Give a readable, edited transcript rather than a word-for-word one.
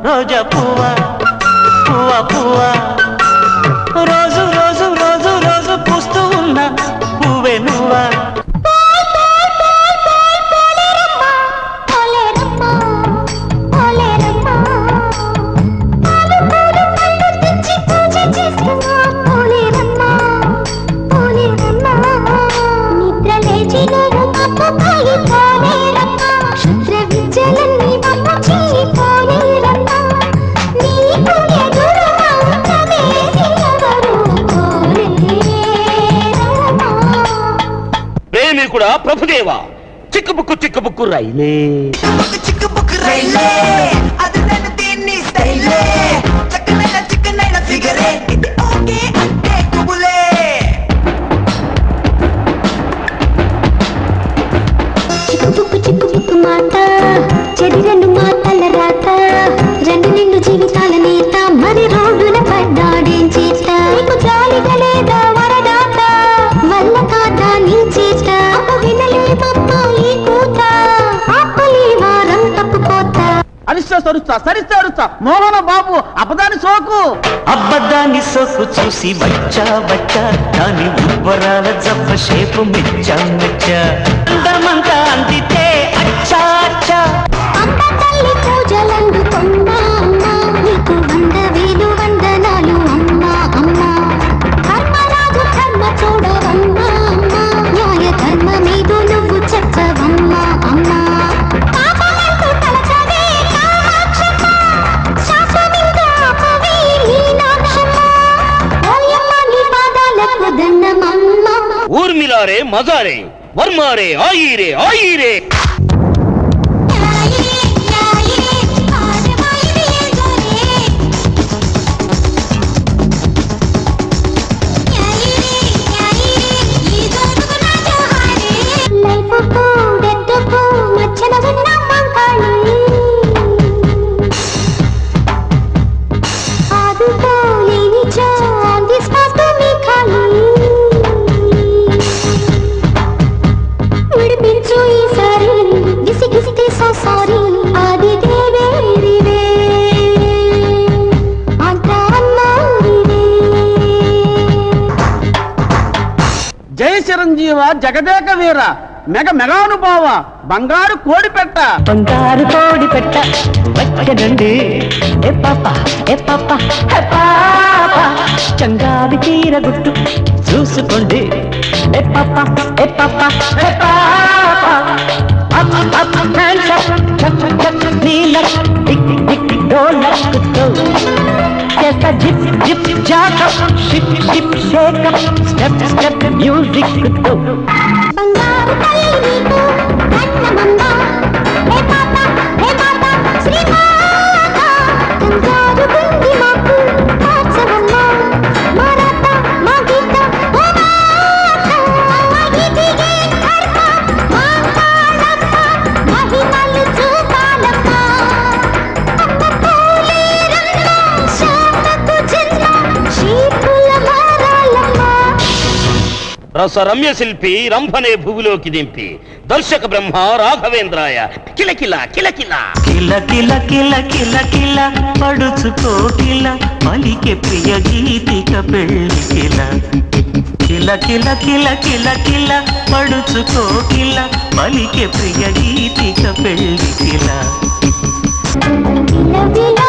రోజా పువ్వా పువ్వా పువ్వా రోజు రోజు రోజు రోజు పూస్తూ ఉన్న పువ్వే నువ్వా కూడా ప్రభుదేవా చిక్కుబుక్కు చిక్కుబుక్కు రైలే చిక్కుబుక్కు రైలే అది నేను దీన్ని స్టైలే చక్కనైన చిక్కనైన ఫిగరే ఇది ఓకే అంటే కుబులే చిక్కుబుక్కు చిక్కుబుక్కు మాట చెడి రెండు మాటల రాత రెండు నిండు జీవితాల నేత మరి రోడ్డున పడ్డాడేం చేత నీకు జాలిగా లేదా వరదాత వల్ల కాదా నీ చేత సరిస్తా మోహన బాబు అబదాని సోకు అబద్ధాన్ని సోకు చూసి వచ్చా వచ్చా దాని ఉబ్బరాల జబ్బ షేపు మెచ్చా మెచ్చా అందమంతా అందితే అచ్చా అచ్చా అమ్మ తల్లి పూజలందుకున్నా అమ్మా నీకు 100,000 వందనాలు అమ్మా అమ్మా ధర్మరాజు ధర్మ చూడవమ్మా అమ్మా న్యాయ ధర్మ మీద నువ్వు చెప్పవమ్మా అమ్మా ఊర్మిళారే మజారే వర్మారే ఆయిరే ఆయిరే జయ చిరంజీవ జగదేక వీర మెగానుభావ బంగారు కోడిపెట్ట బంగారు కోడిపెట్ట వచ్చనండి ఏ పాప ఏ పాప ఏ పాప చంగావి తీర గుట్టు చూసుకోండి ఏ పాప ఏ పాప ఏ పాప నీల డోలకుతో చేస్తా జిప్ జిప్ జాక షిప్ షిప్ షేక స్టెప్ స్టెప్ మ్యూజిక్ తో బంగారు తల్లి నీకు అన్నమమ్మ హే పాప శ్రీమాత కంగారు గుండి మాకు కాచవమ్మ మరాత మా గీత ఓ మాత గీతిగే కర్మ మాతాళమ్మ మహిమలు చూపాలమ్మ అమ్మ పోలేరమ్మ శాంతకు జన్మ శీపుల మారాలమ్మ రస రమ్య శిల్పి రంభనే భూమిలోకి దింపి దర్శక బ్రహ్మ రాఘవేంద్రాయ కిలకిల కిలకిల కిల కిల కిల కిల కిల పడుచుకో కిల పలికే ప్రియ గీతిక పెళ్ళి కిల కిల కిల కిల కిల కిల పడుచుకో కిల పలికే ప్రియ గీతిక పెళ్ళి కిల విల విల